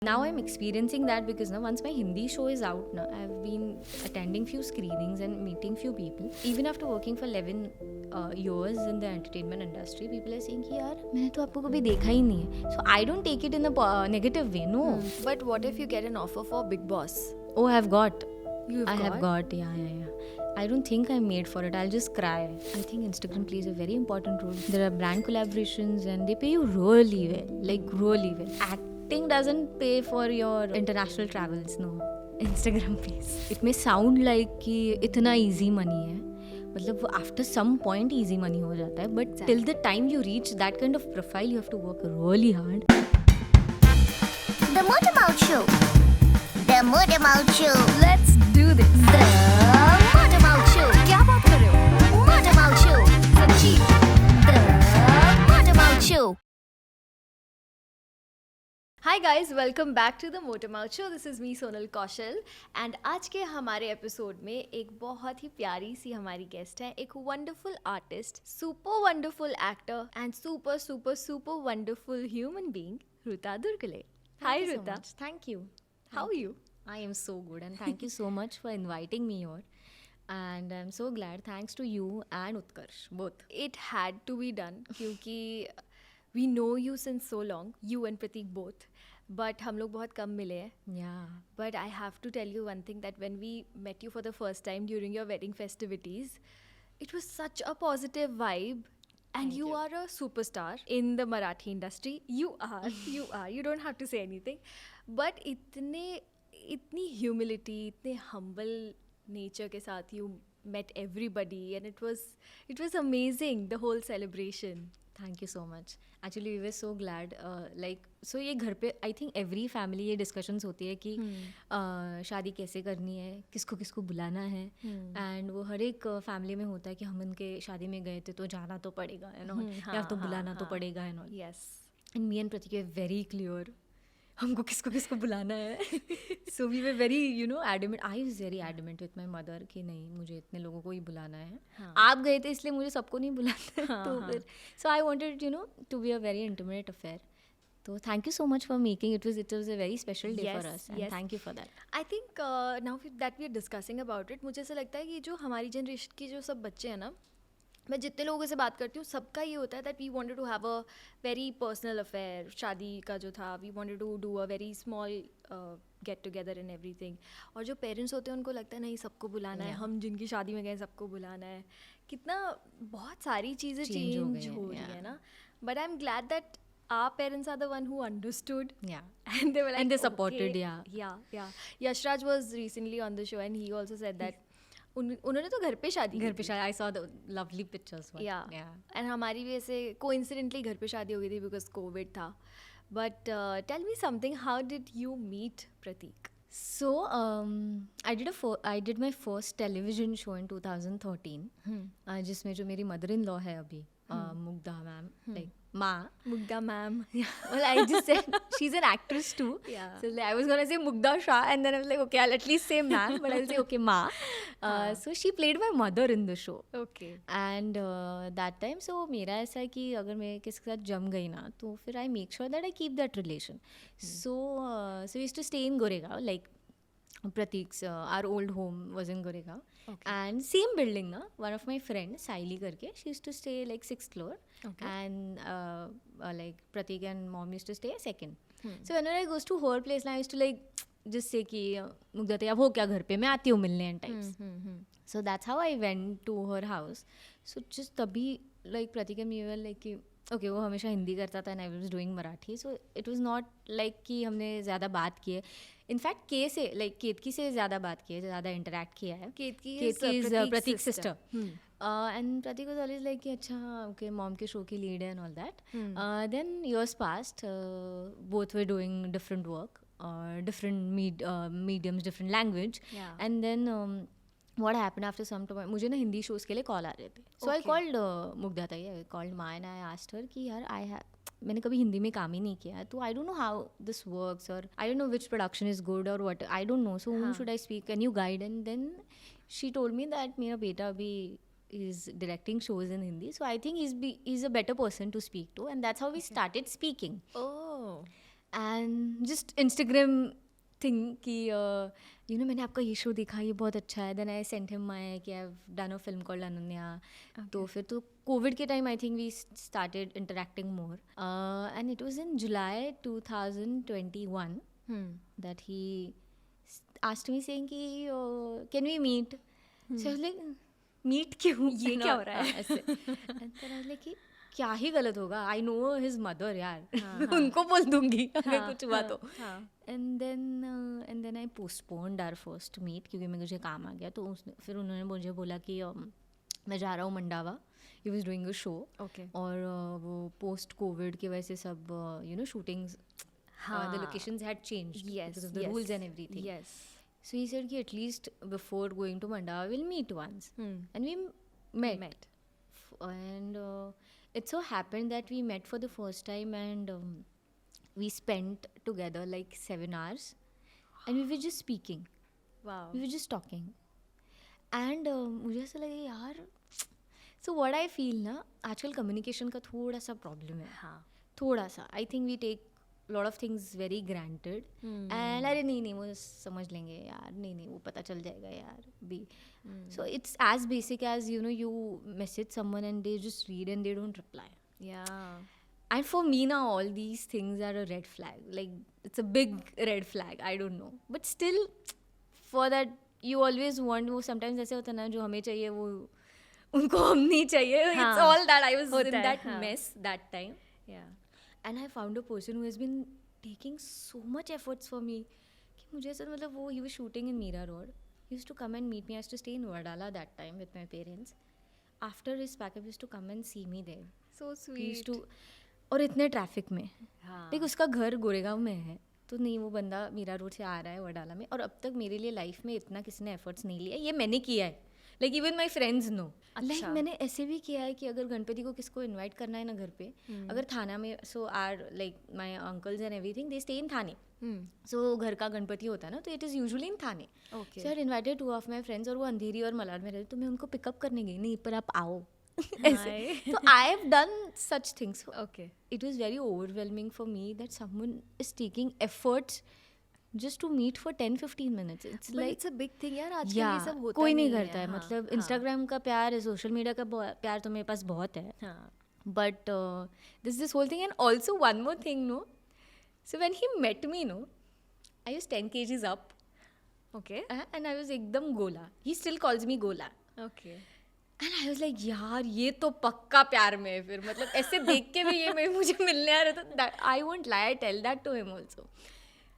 Now I'm experiencing that because now once my Hindi show is out now, I've been attending few screenings and meeting few people. Even after working for 11 years in the entertainment industry, people are saying कि यार मैंने तो आपको कभी देखा ही नहीं है. So I don't take it in a negative way, no. But what if you get an offer for Big Boss? Oh, I've got. I have got, yeah. I don't think I'm made for it. I'll just cry. I think Instagram plays a very important role. There are brand collaborations and they pay you really well, like really well. Acting doesn't pay for your international travels, no. Instagram pays. It may sound like कि इतना easy money है. मतलब after some point easy money हो जाता है. But till the time you reach that kind of profile, you have to work really hard. The Motormouth Show. The Motormouth Show. Let's do this. The Motormouth Show. क्या बात कर रहे हो? Motormouth Show. सच्ची? The Motormouth Show. Hi guys, welcome back to the Motormouth Show. This is me Sonal Kaushal and आज के हमारे episode में एक बहुत ही प्यारी सी हमारी गेस्ट है, एक wonderful artist, super wonderful actor and super wonderful human being, Hruta Durgule. Hi Thank you so Hruta. much. Thank you. How are you? I am so good and thank you so much for inviting me here. And I'm so glad, thanks to you and Utkarsh, both. It had to be done क्योंकि we know you since so long, you and Prateek both, but हम लोग बहुत कम मिले हैं. Yeah. But I have to tell you one thing, that when we met you for the first time during your wedding festivities, it was such a positive vibe. And Thank you you. are a superstar in the Marathi industry. You are. You don't have to say anything. But itni humility, itne humble nature ke saath you met everybody, and it was amazing, the whole celebration. Thank you so much. Actually, we were so glad. So ये घर पे I think every family ये discussions होती है कि शादी कैसे करनी है, किसको किसको बुलाना है, and वो हर एक family में होता है कि हम उनके शादी में गए थे तो जाना तो पड़ेगा, you know, या तो बुलाना तो पड़ेगा, and all. Yes. And me and Prateek were very clear. हमको किसको किसको बुलाना है. So we were very, adamant. I was very adamant with my mother कि नहीं, मुझे इतने लोगों को ही बुलाना है. आप गए थे इसलिए मुझे सबको नहीं बुलाना है. तो फिर so I wanted, to be a very intimate affair. So thank you so much for making it. It was a very special day for us, and thank you for that. I think now that we are discussing about it, मुझे ऐसा लगता है कि जो हमारी generation के जो सब बच्चे हैं ना, मैं जितने लोगों से बात करती हूँ सबका ये होता है that we wanted to have a very personal affair. शादी का जो था, we wanted to do a very small get together and everything. और जो पेरेंट्स होते हैं उनको लगता है नहीं, सबको बुलाना है, हम जिनकी शादी में गए सबको बुलाना है. कितना बहुत सारी चीज़ें चेंज हो रही है ना. But I am glad that our parents are the one who understood. Yeah. And they were like, And they supported, okay. Yeah. Yashraj was recently on the show and he also said that उन्होंने तो घर पे शादी I saw the lovely pictures. Yeah. And हमारी भी ऐसे coincidentally घर पे शादी हो गई थी because COVID था. But tell me something, how did you meet Prateek? So I did my first television show in 2013, जिसमें जो मेरी mother-in-law है अभी, Mugdha ma'am, like Ma. Mugdha ma'am. Well, I just said she's an actress too. Yeah. So I was gonna say Mugdha Shah, and then I was like, okay, I'll at least say ma'am, but I'll say okay, Ma. So she played my mother in the show. Okay. And that time, so मेरा ऐसा है कि अगर मैं किसी के साथ जम गई ना, तो फिर I make sure that I keep that relation. So we used to stay in Goregaon, like Prateek's our old home was in Goregaon. Okay. And same building na, one of my friends Saili karke, she used to stay like 6th floor. Okay. And like Prateek and mom used to stay second. So whenever I goes to her place I used to like just say कि मुग्धा तैयार हो क्या घर पे, मैं आती हूँ मिलने and types. So that's how I went to her house. So just तभी like Prateek and me were like कि okay, वो हमेशा हिंदी करता था and I was doing Marathi. So it was not like कि हमने ज़्यादा बात की है. इनफैक्ट केतकी से ज़्यादा बात की है, ज़्यादा इंटरेक्ट किया है. केतकी is Prateek's sister. And Prateek was always like कि अच्छा okay, mom के show की lead है and all that. Then years passed, both were doing different work, different mediums, different language. Yeah. And then what happened after some time, मुझे ना Hindi shows के लिए call आ रहे थे. So I called Mugdha ताई, I called Ma and I asked her कि यार मैंने कभी हिंदी में काम ही नहीं किया है, तो I don't know how this works, or I don't know which production is good or what, I don't know, so whom should I speak, can you guide? And then she told me that मेरा बेटा अभी is directing shows in Hindi, so I think he's a better person to speak to, and that's how we started speaking. Oh. And just Instagram thing कि you know मैंने आपका ये show देखा, ये बहुत अच्छा है. Then I sent him my कि I have done a film called Ananya. तो फिर तो कोविड के time I think we started interacting more and it was in July 2021 that he asked me saying कि can we meet? So I was like meet क्यों, ये क्या हो रहा है ऐसे. And then I was like कि क्या ही गलत होगा, I know his mother यार. उनको बोल दूंगी अगर कुछ हुआ तो. And then I postponed our first meet क्योंकि मुझे काम आ गया. तो फिर उन्होंने मुझे बोला कि मैं जा रहा हूँ Mandawa. He was doing a show. Okay. और वो post COVID की वजह से सब you know shootings the locations had changed because of the rules and everything. Yes. So he said कि at least before going to Mandava we'll meet once. And we met. And it so happened that we met for the first time and we spent together like 7 hours and we were just speaking. Wow. We were just talking. And मुझे ऐसा लगा यार, so what I feel ना आजकल communication का थोड़ा सा problem है. हाँ. थोड़ा सा. I think we take lot of things very granted and अरे नहीं वो समझ लेंगे यार, नहीं वो पता चल जाएगा यार भी. So it's as basic as you know you message someone and they just read and they don't reply. Yeah. And for me now all these things are a red flag, like it's a big red flag. I don't know but still for that you always want, वो sometimes ऐसे होता है ना जो हमें चाहिए वो उनको हम नहीं चाहिए. It's all that I was in that mess that time. Yeah. And I found a person who has been taking so much efforts for me कि मुझे ऐसा मतलब वो he was shooting in Mira Road. He used to come and meet me. I used to stay in Vadala that time with my parents. After his pack-up, he used to come and see me there. So sweet. He used to और इतने traffic में हाँ. Like उसका घर गोरेगांव में है तो नहीं वो बंदा मीरा रोड से आ रहा है वडाला में. और अब तक मेरे लिए लाइफ में इतना किसी ने एफर्ट्स नहीं लिया. ये मैंने किया है. Like even my friends know. Like मैंने ऐसे भी किया है कि अगर गणपति को किसको इनवाइट करना है ना घर पे, अगर थाना में so are like my uncles and everything they stay in Thane. So घर का गणपति होता है ना तो it is usually in Thane. So I invited 2 of my friends और वो अंधेरी और मलाड में रहते तो मैं उनको पिकअप करने गई. नहीं पर आप आओ ऐसे. तो आई have done such things. Okay. It was very overwhelming for me that someone is taking efforts just to meet for 10-15 minutes. It's But like it's a big thing यार. आजकल yeah, ये सब होता कोई नहीं है. करता है. मतलब इंस्टाग्राम का प्यार है, सोशल मीडिया का प्यार तो मेरे पास बहुत है. हाँ. But this whole thing. And also one more thing, no. So when he met me, no, I was 10 kgs up. Okay. And I was एकदम गोला. He still calls me गोला. Okay. And I was like यार ये तो पक्का प्यार में है. फिर मतलब ऐसे देख के भी ये मुझे मिलने आ रहा था. I won't lie, I tell that to him also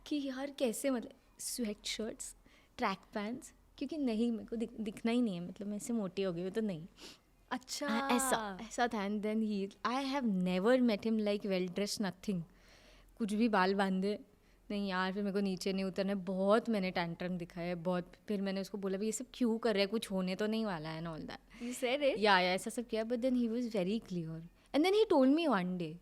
कि यार कैसे मतलब स्वेट शर्ट्स ट्रैक पैंट्स क्योंकि नहीं मेरे को दिखना ही नहीं है. मतलब मैं ऐसे मोटी हो गई हूँ तो नहीं. अच्छा. ऐसा था. And then he I have never met him like well dress nothing. कुछ भी बाल बांधे नहीं यार. फिर मेरे को नीचे नहीं उतरना. बहुत मैंने टैंट्रम दिखाया बहुत. फिर मैंने उसको बोला भाई ये सब क्यों कर रहा है, कुछ होने तो नहीं वाला है and all that. You said it? या ऐसा सब किया. But then he was very clear and then he told me one day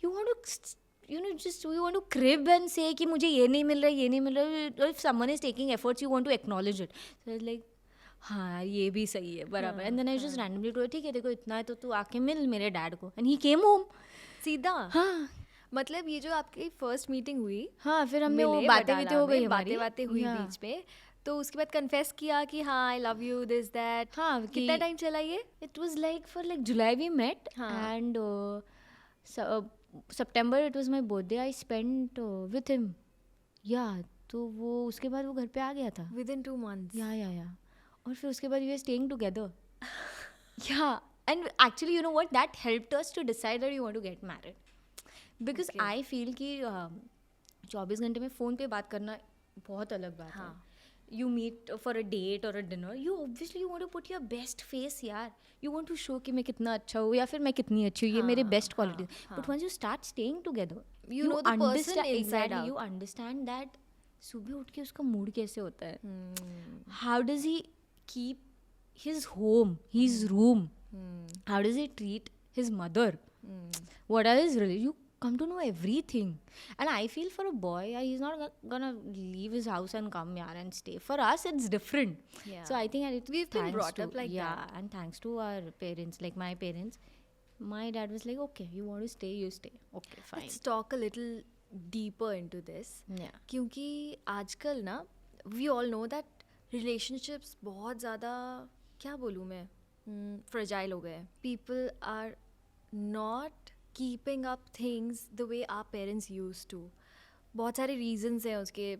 you want to you know just you want to crib and say कि मुझे ये नहीं मिल रहा है. if someone is taking efforts you want to acknowledge it. So I was like हाँ ये भी सही है बराबर. and then I just randomly told ठीक है देखो इतना है तो तू आके मिल मेरे डैड को. and he came home सीधा. हाँ मतलब ये जो आपकी फर्स्ट मीटिंग हुई. हाँ फिर हमने वो बातें हो गई हमारी. बातें हुई बीच में. तो उसके बाद कन्फेस किया कि हाँ I love you this that. हाँ कितना टाइम चला ये? It was like for like July we met and September it was my birthday. I spent with him. Yeah, तो वो उसके बाद वो घर पे आ गया था. Within 2 months. Yeah. और फिर उसके बाद we were staying together. Yeah, and actually you know what, that helped us to decide that we want to get married. Because I feel कि 24 घंटे में फ़ोन पे बात करना बहुत अलग बात है. You meet for a date or a dinner, you obviously want to put your best face यार. You want to show कि मैं कितना अच्छा हूँ या फिर मैं कितनी अच्छी हूँ, ये मेरे best qualities. But once you start staying together, you know the person inside out. You understand that सुबह उठ के उसका मूड कैसे होता है. How does he keep his home, his room? How does he treat his mother? What are his relations? You come to know everything. And I feel for a boy, he's not gonna leave his house and come here and stay. For us, it's different. Yeah. So I think we've been brought up like that. Yeah, and thanks to our parents, like my parents, my dad was like, okay, you want to stay, you stay. Okay, fine. Let's talk a little deeper into this. Yeah. क्योंकि आजकल ना we all know that relationships बहुत ज़्यादा, क्या बोलूँ मैं, fragile हो गए हैं. People are not keeping up things the way our parents used to. बहुत सारे reasons हैं उसके,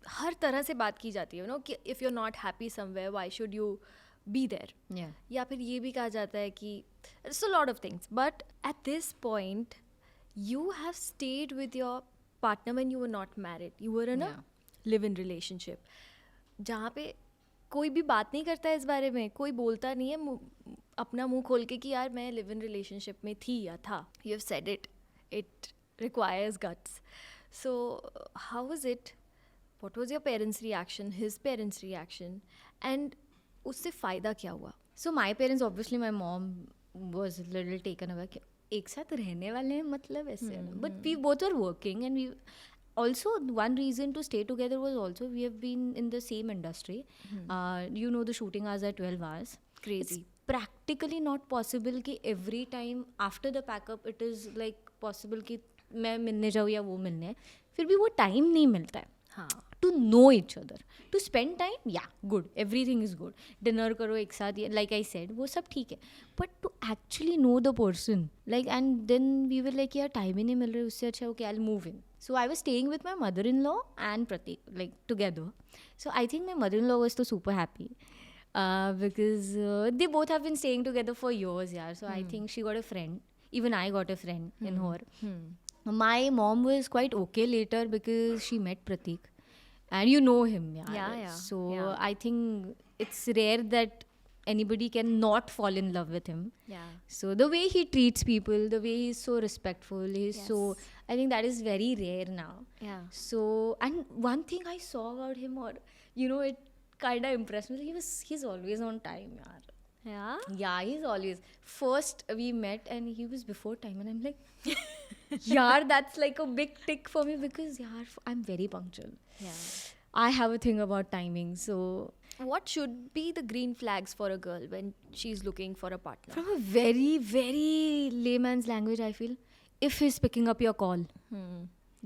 हर तरह से बात की जाती है, you know, कि if you're not happy somewhere, why should you be there? Yeah. या फिर ये भी कहा जाता है कि it's a lot of things. But at this point, you have stayed with your partner when you were not married. You were in a live-in relationship. जहाँ पे कोई भी बात नहीं करता है इस बारे में, कोई बोलता नहीं है अपना मुंह खोल के कि यार मैं लिव इन रिलेशनशिप में थी या था. You have said it, it requires guts. So how was it? What was your parents reaction, his parents reaction, and उससे फ़ायदा क्या हुआ? So my parents, obviously my mom was a little taken aback. एक साथ रहने वाले हैं मतलब ऐसे. But we both were working, and we also, one reason to stay together was also we have been in the same industry. You know, the shooting hours are 12 hours. Crazy. It's practically not possible कि every time after the pack-up it is like possible कि मैं मिलने जाऊँ या वो मिलने, फिर भी वो time नहीं मिलता है. हाँ. To know each other, to spend time, yeah, good, everything is good. Dinner करो एक साथ, like I said, वो सब ठीक है. But to actually know the person, like, and then we were like, यार time ही नहीं मिल रहा है, उससे अच्छा okay, I'll move in. So I was staying with my mother-in-law and Prateek, like together. So I think my mother-in-law was so super happy because they both have been staying together for years, yeah. So I think she got a friend. Even I got a friend in her. My mom was quite okay later because she met Prateek. And you know him, yeah. Yeah. So Yeah. I think it's rare that anybody can not fall in love with him. Yeah. So the way he treats people, the way he's so respectful, he's so, Yes. I think that is very rare now. Yeah. So, and one thing I saw about him, or you know, it kind of impressed me. He's always on time, yaar. Yeah. Yeah, he's always. First we met and he was before time, and I'm like, yaar, that's like a big tick for me because yaar, I'm very punctual. Yeah. I have a thing about timing. So What should be the green flags for a girl when she's looking for a partner? from a very, very layman's language, I feel, if he's picking up your call,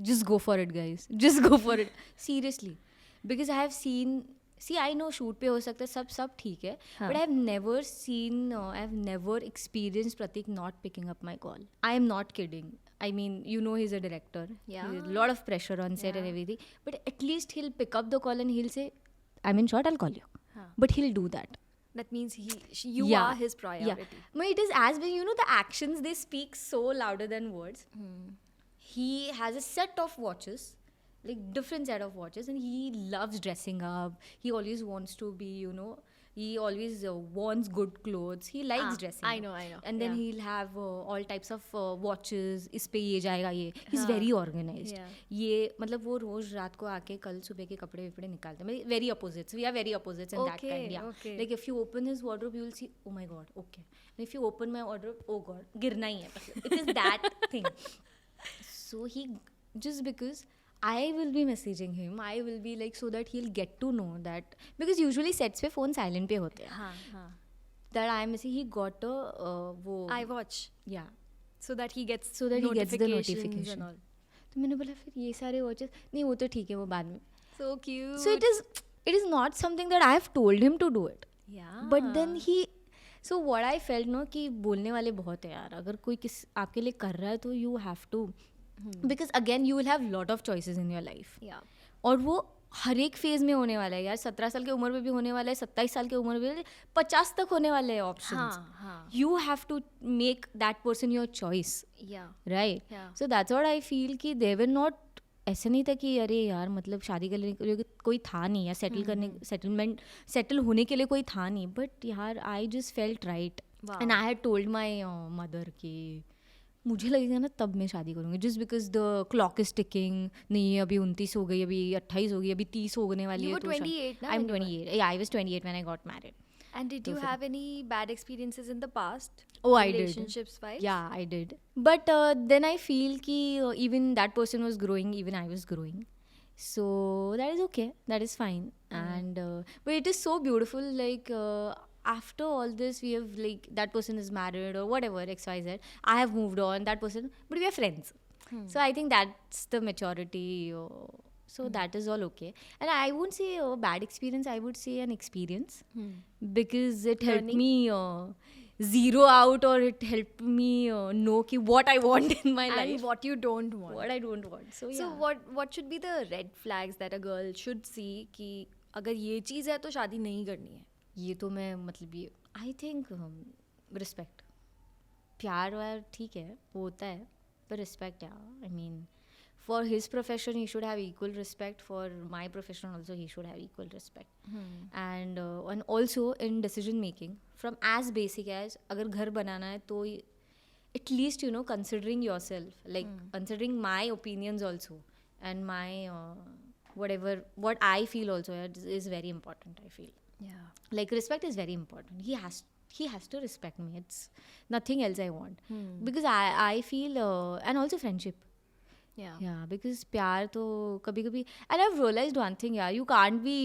just go for it, guys. Just go for it. Seriously. Because I have seen, see, I know shoot पे हो सकता है, सब ठीक है. But I've never seen, I've never experienced Prateek not picking up my call. I am not kidding. I mean, you know, he's a director. Yeah. A lot of pressure on set and everything. But at least he'll pick up the call and he'll say, I'm in short, I'll call you. But he'll do that. That means you are his priority. Yeah. But it is as when, you know, the actions, they speak so louder than words. He has a set of watches, like different set of watches, and he loves dressing up. He always wants to be, you know, he always wants good clothes. He likes dressing I up. know. And then he'll have all types of watches. इस पे ये जाएगा ये. He's very organized. Yeah. ये मतलब वो रोज रात को आके कल सुबह के कपड़े विपड़े निकालते हैं. Very opposites. We are very opposites in that kind. Yeah. Okay. Like if you open his wardrobe, you will see, oh my god, okay. And if you open my wardrobe, oh god, गिरना ही है. It is that thing. So he, just because I will be messaging him, I will be like, so that he'll get to know that, because usually sets पे phone silent पे होते हैं. हाँ. That I am messaging, he got a वो iWatch. yeah, So that he gets so that he gets the notifications notification. and all. तो मैंने बोला फिर ये सारे watches नहीं, वो तो ठीक है, वो बाद में. So cute. So it is not something that I have told him to do it. Yeah. But then so what I felt, no, कि बोलने वाले बहुत है यार. अगर कोई आपके लिए कर रहा है तो you have to. Because again you will have lot of choices in your life. Yeah. और वो हर एक फेज में होने वाला है यार. 17 साल की उम्र में भी होने वाला है, 27 साल की उम्र में, 50 तक होने वाले हैं ऑप्शंस. हाँ. You have to make that person your choice. Yeah. Right? Yeah. So that's what I feel कि they were not, ऐसा नहीं था कि अरे यार मतलब शादी करने के लिए कोई था नहीं या सेटल होने के लिए कोई था नहीं. बट यार I just felt right. And I had told my mother कि मुझे लगेगा ना तब मैं शादी करूँगी. Just because the clock is ticking. नहीं अभी 29 हो गई, अभी 28 हो गई, अभी 30 होने वाली है. You were 28 ना? I am 28. Yeah, I was 28 when I got married. And did you have any bad experiences in the past? Oh, I did. Relationships wise? Yeah, I did. But then I feel कि even that person was growing, even I was growing. So that is okay. That is fine. And but it is so beautiful. Like after all this, we have like that person is married or whatever XYZ. I have moved on. That person, but we are friends. So I think that's the maturity. So that is all okay. And I won't say a bad experience. I would say an experience because it helped Learning? me zero out, or it helped me know what I want in my And life, what you don't want. what I don't want. So yeah. So what should be the red flags that a girl should see कि अगर ये चीज़ है तो शादी नहीं करनी है? ये तो मैं मतलब ये आई थिंक रिस्पेक्ट, प्यार वार ठीक है वो होता है, पर respect I mean for his profession he should have equal respect, for my profession also he should have equal respect, and also in decision making from as basic as अगर घर बनाना है तो at least considering yourself, like considering my opinions also and my what I feel also is very important. I feel like respect is very important. He has to respect me. It's nothing else I want because I feel and also friendship. Yeah, because प्यार तो कभी कभी, and I've realized one thing, you can't be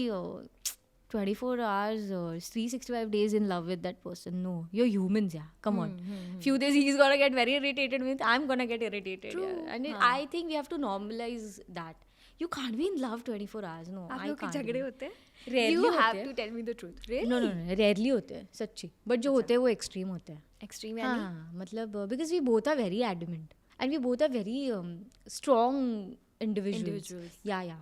24 hours or 365 days in love with that person. No, you're humans, come on. Few days he's gonna get very irritated with, I'm gonna get irritated. And I think we have to normalize that. You can't be in love 24 hours. No, आप I लोग के can't. झगड़े होते हैं? Rarely You होते have हैं. to tell me the truth. Really? No, rarely होते हैं सच्ची, बट जो होते हैं वो एक्सट्रीम होते हैं. Extreme यानी? हाँ, मतलब because we both are very adamant and we both are very strong individuals. Yeah.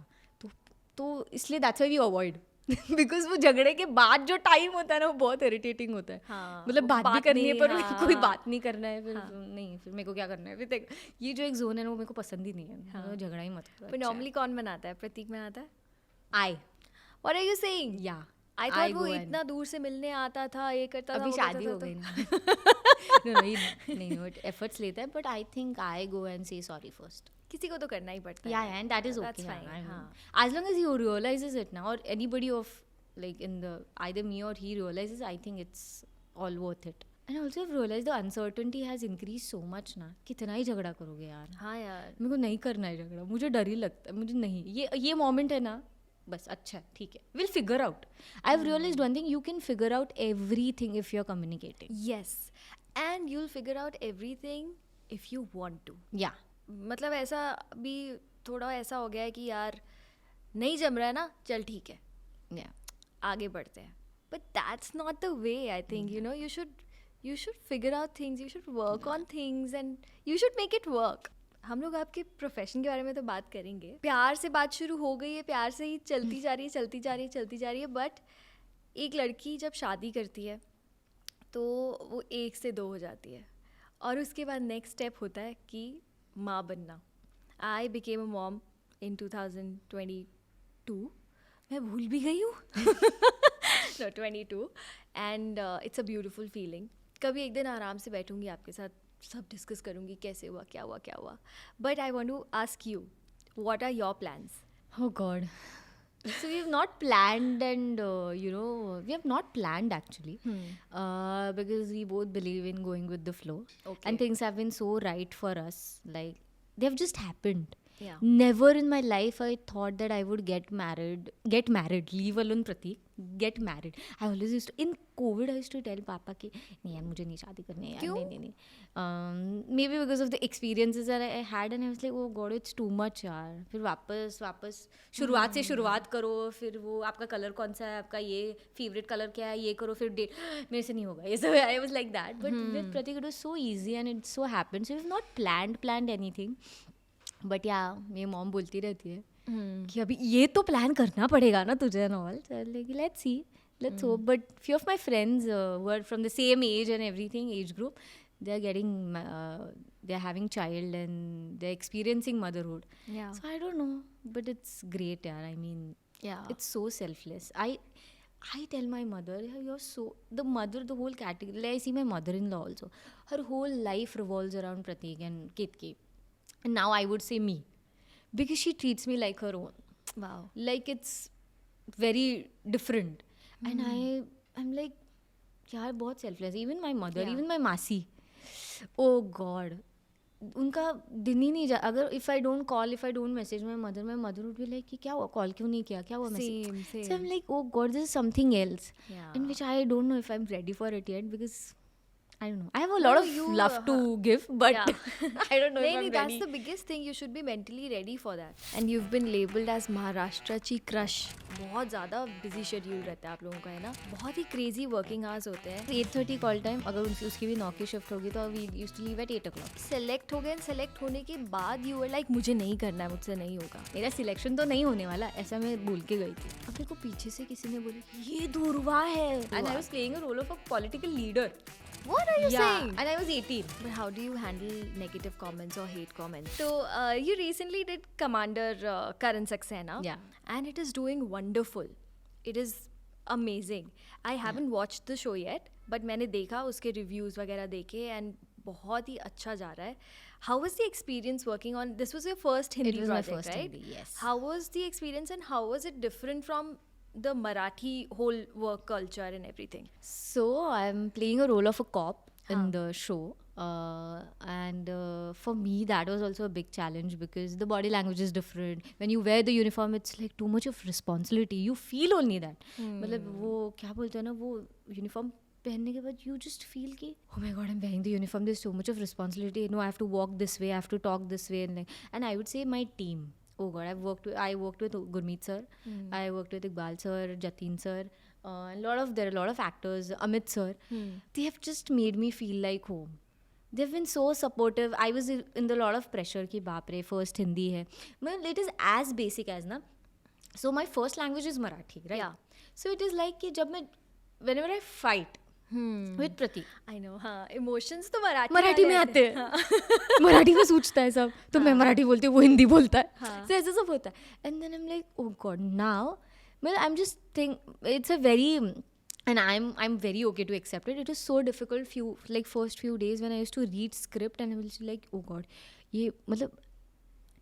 तो इसलिए that's why we avoid. Because वो झगड़े के बाद जो टाइम होता है ना वो बहुत इरिटेटिंग होता है. मतलब बात भी करनी है पर कोई बात नहीं करना है, फिर नहीं, फिर मेरे को क्या करना है, फिर ये जो एक जोन है ना वो मेरे को पसंद ही नहीं है. झगड़ा ही मत करो. पर नॉर्मली कौन बनाता है? प्रतीक में आता है? आई What are you saying? या I thought वो इतना दूर से मिलने आता था, ये करता था, अभी वो शादी करता हो था, गई नहीं एफर्ट्स लेता है, but I think I go and से सॉरी फर्स्ट. किसी को तो करना ही पड़ता Yeah, है. and that is That's okay. fine, हाँ. As long as he realizes it now, or anybody of like in the either me or he realizes, I think it's all worth it. And also I've realized the uncertainty has increased so much ना. कितना ही झगड़ा करोगे यार? हाँ यार. मेरे को नहीं करना है झगड़ा, मुझे डर ही लगता है, मुझे नहीं. ये मोमेंट है ना, बस अच्छा ठीक है, we'll figure out. I've realized one thing, you can figure out everything if you're communicating. Yes, and you'll figure out everything if you want to. Yeah. मतलब ऐसा भी थोड़ा ऐसा हो गया है कि यार नहीं जम रहा है ना, चल ठीक है, Yeah. आगे बढ़ते हैं. But that's not the way. I think you should figure out things, you should work on things and you should make it work. हम लोग आपके प्रोफेशन के बारे में तो बात करेंगे. प्यार से बात शुरू हो गई है, प्यार से ही चलती जा रही है. बट एक लड़की जब शादी करती है तो वो 1 से 2 हो जाती है और उसके बाद नेक्स्ट स्टेप होता है कि माँ बनना. I became a mom in 2022. मैं भूल भी गई हूँ. No, 22. And it's a beautiful feeling. कभी एक दिन आराम से बैठूंगी आपके साथ, सब डिस्कस करूंगी कैसे हुआ, क्या हुआ. But I want to ask you, what are your plans? Oh God. So we have not planned, and we have not planned actually, because we both believe in going with the flow. Okay. And things have been so right for us, like they have just happened. Yeah. Never in my life I thought that I would get married, leave alone Prateek, get married. I always used to, in COVID I used to tell पापा कि नहीं यार मुझे नहीं शादी करनी है यार. क्यों? नहीं. Maybe because of the experiences that I had, and I was like, oh God, it's too much यार. फिर वापस शुरुआत से शुरुआत करो, फिर वो आपका कलर कौन सा है, आपका ये फेवरेट कलर क्या है, ये करो, फिर डेट मेरे से नहीं होगा ये सब. I was like that, but with Prateek it was so easy and it so happened. So we've not planned anything. But या मेरी मॉम बोलती रहती है कि अभी ये तो प्लान करना पड़ेगा ना तुझे and all. Let's see, let's hope. But few of my friends were from the same age and everything, age group, they are having child and they're experiencing motherhood. Yeah. So I don't know, but it's great, yaar. I mean, Yeah. it's so selfless. I tell my mother, you're so the whole category. Like I see my mother-in-law also, her whole life revolves around Prateek and Ketki. And now I would say me, because she treats me like her own. Wow. Like it's very different. And I'm like, यार बहुत selfless. Even my mother, Yeah. even my मासी, oh God, उनका दिन ही नहीं जा. अगर if I don't call, if I don't message my mother would be like कि क्या हुआ, call क्यों नहीं किया, क्या हुआ message. Same. So I'm like, oh God, this is something else. Yeah. In which I don't know if I'm ready for it yet, because I don't know. I have a lot of love to give, but Yeah. I don't know if नहीं, I'm that's ready. the biggest thing. You should be mentally ready for that. And you've been labeled as Maharashtra ची crush. बहुत ज़्यादा busy schedule रहता है आप लोगों का, है ना? बहुत ही crazy working hours होते हैं. 8:30 कॉल टाइम, अगर उसकी भी 9 की शिफ्ट होगी तो we used to leave at 8 o'clock. Select हो गए, select होने के बाद you were like मुझे नहीं करना है, मुझसे नहीं होगा. मेरा सिलेक्शन तो नहीं होने वाला, ऐसा मैं बोल के गई थी. अपने को पीछे से किसी ने बोली ये दुर्वा है. And I was playing a role of a political leader. What are you saying? And I was 18. But how do you handle negative comments or hate comments? So you recently did Commander Karan Saxena. Yeah. And it is doing wonderful. It is amazing. I haven't watched the show yet, but मैंने देखा उसके reviews वगैरह देखे and बहुत ही अच्छा जा रहा है. How was the experience working on? This was your first Hindi It was my project, first right? Hindi, yes. How was the experience and how was it different from the Marathi whole work culture and everything? So I'm playing a role of a cop in the show. And for me that was also a big challenge because the body language is different. When you wear the uniform it's like too much of responsibility. You feel only that. मतलब वो क्या बोलते हैं ना, वो uniform पहनने के बाद you just feel कि oh my god I'm wearing the uniform, there's so much of responsibility. No, I have to walk this way, I have to talk this way, and I would say my team. Oh god, I worked with Gurmeet sir, I worked with Iqbal sir, Jatin sir, and there are a lot of actors, Amit sir. They have just made me feel like home. They've been so supportive. I was in the lot of pressure कि बाप रे first Hindi है. मतलब it is as basic as ना. So my first language is Marathi, right? Yeah. So it is like कि जब मैं whenever I fight with Prateek, I know, हाँ, emotions तो मराठी में आते हैं. मराठी में सोचता है सब, तो मैं मराठी बोलती हूँ, वो हिंदी बोलता है. So ऐसा सब होता है. And then I'm like, oh god, now, well, I'm just think it's a very, and I'm very okay to accept it. It is so difficult first few days when I used to read script and I was like, oh god, ये मतलब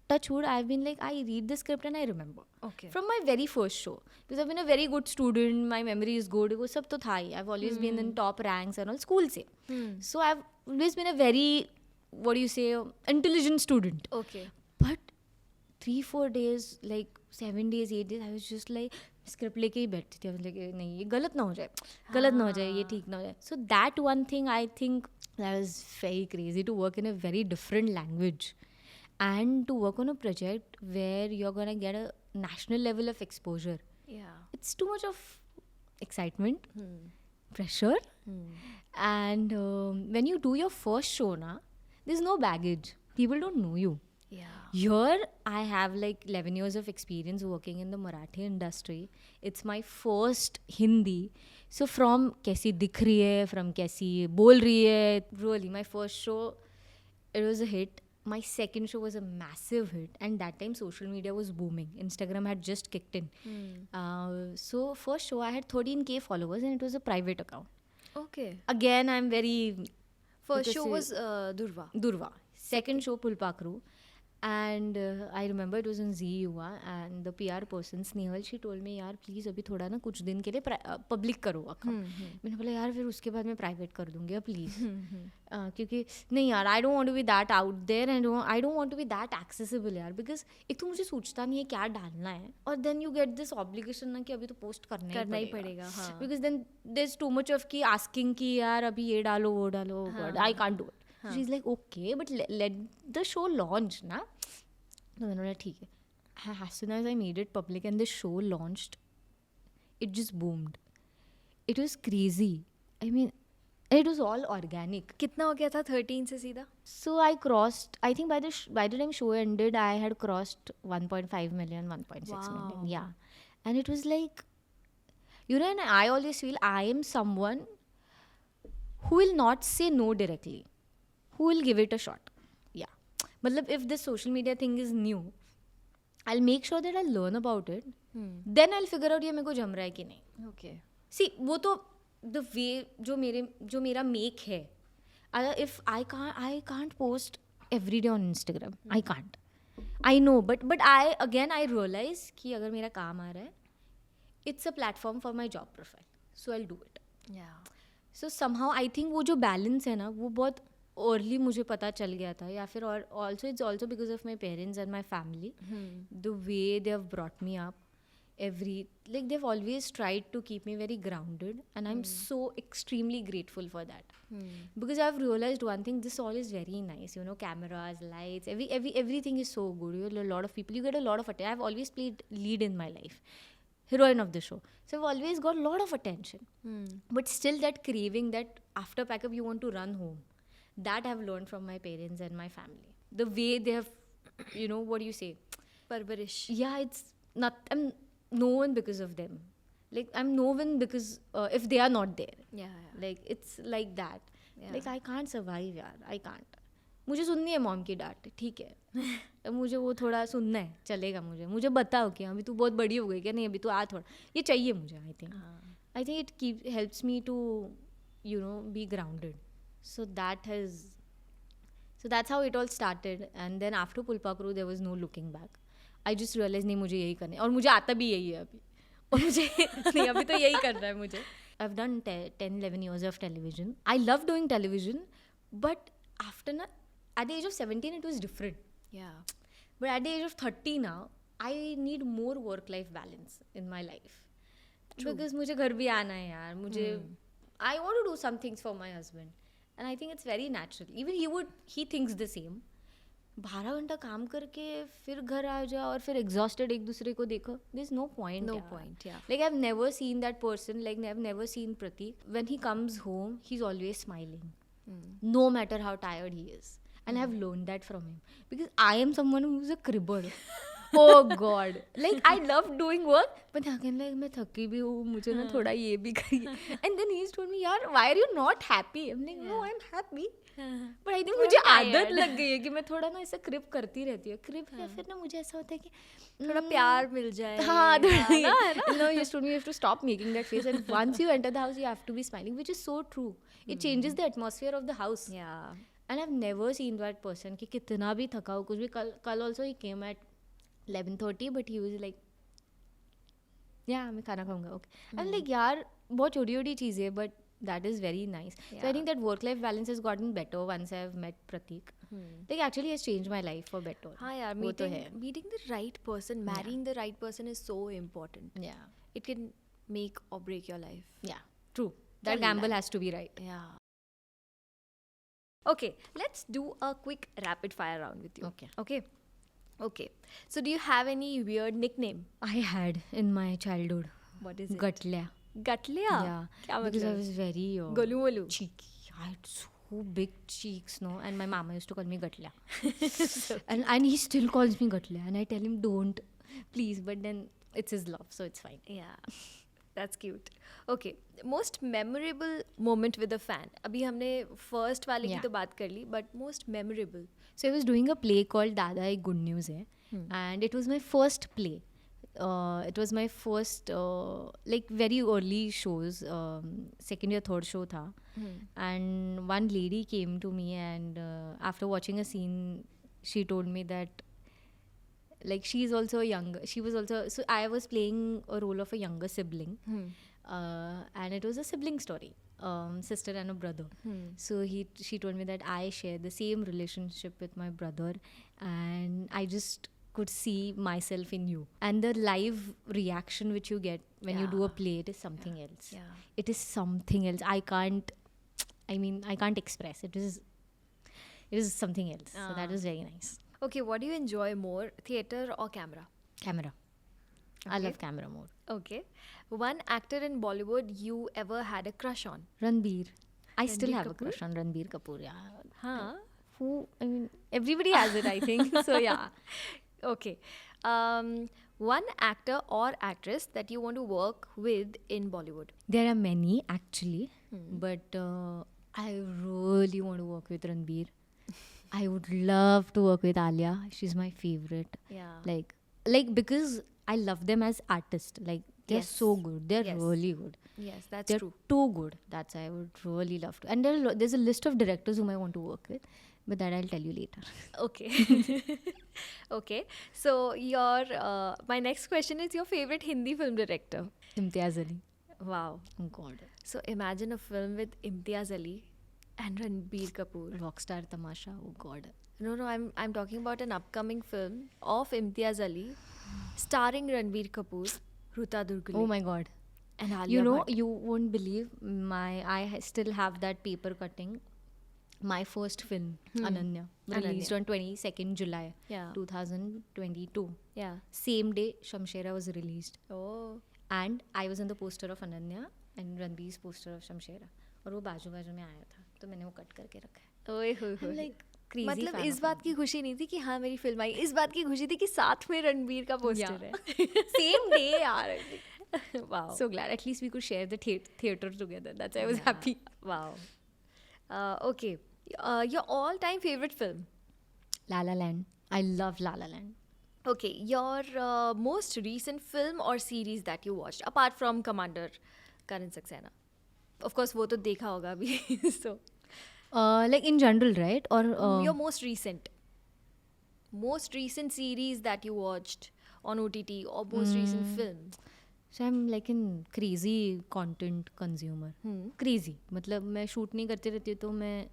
touch wood, I've been like, I read the script and I remember. Okay. From my very first show. Because I've been a very good student, my memory is good, वो सब तो था ही. I've always been in top ranks and all, school से. So I've always been a very, what do you say, intelligent student. Okay. But 3-4 days, like 7 days, 8 days, I was just like, script लेके ही बैठती थी. I was like, नहीं ये गलत ना हो जाए, गलत ना हो जाए, ये ठीक ना हो जाए. So that one thing, I think that was very crazy to work in a very different language. And to work on a project where you're going to get a national level of exposure. Yeah. It's too much of excitement, pressure. And when you do your first show, there's no baggage. People don't know you. Yeah. Here, I have like 11 years of experience working in the Marathi industry. It's my first Hindi. So from कैसी दिख रही है, from कैसी बोल रही है, really, my first show, it was a hit. My second show was a massive hit, and that time social media was booming. Instagram had just kicked in. So first show I had 13K followers and it was a private account. Okay. Again, I'm very... First show was Durva. Second show Pulpakru. And I remember it was in Z हुआ, and the PR person Snehal, she told me यार please अभी थोड़ा ना कुछ दिन के लिए public करो account. मैंने बोला यार फिर उसके बाद मैं private कर दूँगी please. क्योंकि नहीं यार I don't want to be that out there and I don't want to be that accessible यार, because एक तो मुझे सोचता नहीं है क्या डालना है, और then you get this obligation ना कि अभी तो post करना ही पड़ेगा. हाँ. Because then there's too much of कि asking कि यार अभी ये डालो वो डालो, God, I can't do it. She's like, okay, but let the show launch, na? No, ठीक है. As soon as I made it public and the show launched, it just boomed. It was crazy. I mean, it was all organic. कितना हो गया था 13 से सीधा? So I crossed, I think by the time show ended, I had crossed 1.5 million, 1.6 million. Yeah. And it was like, you know, and I always feel I am someone who will not say no directly. Who will give it a shot? Yeah. Matlab, if this social media thing is new, I'll make sure that I'll learn about it. Then I'll figure out ये मेरे को जम रहा है कि नहीं. Okay. See, वो तो the way जो मेरा make है. If I can't post every day on Instagram. I can't. I know, but I realize कि अगर मेरा काम आ रहा है, it's a platform for my job profile. So I'll do it. Yeah. So somehow I think वो जो balance है ना, वो बहुत early मुझे पता चल गया था, या फिर also it's also because of my parents and my family, the way they have brought me up, they've always tried to keep me very grounded, and I'm so extremely grateful for that. Because I've realized one thing, this all is very nice, cameras, lights, everything is so good. A lot of people, you get a lot of attention. I've always played lead in my life, heroine of the show, so I've always got a lot of attention. But still that craving that after pack up you want to run home, that I've learned from my parents and my family. The way they have, what do you say, Parvarish. yeah, it's not, I'm no one because of them. Like, I'm no one because if they are not there. Yeah. Like, it's like that. Yeah. Like, I can't survive, यार. I can't. मुझे सुननी है mom की डांट, ठीक है, मुझे वो थोड़ा सुनना है, चलेगा मुझे बताओ कि अभी तू बहुत बड़ी हो गई क्या, नहीं अभी तू आ थोड़ा, ये चाहिए मुझे. I think it helps me to be grounded. So that's how it all started. And then after Pulpa Crew there was no looking back. I just realized नहीं मुझे यही करना है, और मुझे आता भी यही है अभी, और मुझे नहीं अभी तो यही करना है मुझे. I've done 10-11 years of television. I love doing television, but at the age of 17 it was different. Yeah. But at the age of 30 now, I need more work-life balance in my life. Because मुझे घर भी आना है यार, मुझे I want to do some things for my husband, and I think it's very natural. Even he thinks the same. 12 घंटा काम करके फिर घर आ जाओ और फिर exhausted एक दूसरे को देखो. There's no point. No यार. point, yeah. Like, I've never seen that person. Like, I've never seen Prateek. When he comes home, he's always smiling, no matter how tired he is. And I've learned that from him, because I am someone who's a cribber. Oh God, like, I love doing work, but again, like, मैं थकी भी हूँ, मुझे ना थोड़ा ये भी करिए. And then he's told me, यार, why are you not happy? I'm like, no, I'm happy. But I think मुझे आदत लग गई है कि मैं थोड़ा ना ऐसा क्रिप करती रहती हूँ. क्रिप या फिर ना मुझे ऐसा होता है कि थोड़ा प्यार मिल जाए. हाँ, no, he told me you have to stop making that face, and once you enter the house, you have to be smiling, which is so true. It changes the atmosphere of the house. Yeah. And I've never seen that person कि कितना भी थका हो कुछ भी. कल also he came at 11:30, but he was like, yeah, मैं खाना खाऊंगा. Okay. I'm like, यार बहुत छोटी चीज़ है, but that is very nice. So I think that work-life balance has gotten better once I've met Prateek. Like, actually has changed my life for better. हाँ यार, meeting the right person, marrying the right person is so important. Yeah. It can make or break your life. Yeah. True. That gamble has to be right. Yeah. Okay, let's do a quick rapid fire round with you. Okay. So do you have any weird nickname? I had in my childhood. What is it? Gatlia. Gatlia? Yeah. क्या Because I मतलब? was very Golu Molu. cheeky. I had so big cheeks, no? And my mama used to call me Gatlia. and he still calls me Gatlia. And I tell him, don't, please. But then it's his love, so it's fine. Yeah. That's cute. Okay. Most memorable moment with a fan. अभी हमने first वाले की तो बात कर ली, but most memorable. So I was doing a play called Dada Ek Good News Hai. And it was my first play. It was my first, like, very early shows. Second or third show tha. And one lady came to me, and after watching a scene, she told me that, like, she was also, so I was playing a role of a younger sibling. And it was a sibling story, sister and a brother. So she told me that I share the same relationship with my brother, and I just could see myself in you. And the live reaction which you get when you do a play, it is something else. Yeah. It is something else. I can't express. It is something else. So that was very nice. Okay, what do you enjoy more, theatre or camera? Camera. I love camera more. Okay. One actor in Bollywood you ever had a crush on? Ranbir. I still have a crush on Ranbir Kapoor. Yeah. Everybody has it, I think. So yeah. Okay. One actor or actress that you want to work with in Bollywood? There are many actually, but I really want to work with Ranbir. I would love to work with Alia. She's my favorite. Yeah. Like because I love them as artists. Like, they're so good. They're really good. Yes, that's They're true. too good. That's I would really love to. And there's a list of directors whom I want to work with, but that I'll tell you later. Okay. Okay. So my next question is your favorite Hindi film director? Imtiaz Ali. Wow. Oh God. So imagine a film with Imtiaz Ali and Ranbir Kapoor. Rockstar Tamasha. Oh God. No, I'm talking about an upcoming film of Imtiaz Ali starring Ranbir Kapoor Hruta Durgule. Oh my god. And Alia You know, Bhatt. you won't believe still have that paper cutting. My first film, Ananya, released on 22nd July Yeah. 2022. Yeah. Same day Shamshera was released. Oh. And I was on the poster of Ananya and Ranbir's poster of Shamshera. और वो बाजू बाजू में आया था, तो मैंने वो कट करके रखा है. ओए होए I'm होए. like crazy मतलब fan इस of बात की खुशी नहीं थी कि हाँ मेरी फिल्म आई, इस बात की खुशी थी कि साथ में रणबीर का पोस्टर है. Same day, yaar. Wow. So glad. At least we could share the theater together. That's why I was happy. Wow. Okay. Your all-time favorite film? La La Land. I love La La Land. Okay. Your most recent film or series that you watched, apart from Commander Karan Saxena? Of course, वो तो देखा होगा अभी. So, Like in general, right? Or your most recent series that you watched on OTT or most recent film? so I'm like an crazy content consumer. Crazy. मतलब मैं shoot नहीं करती रहती हूँ तो मैं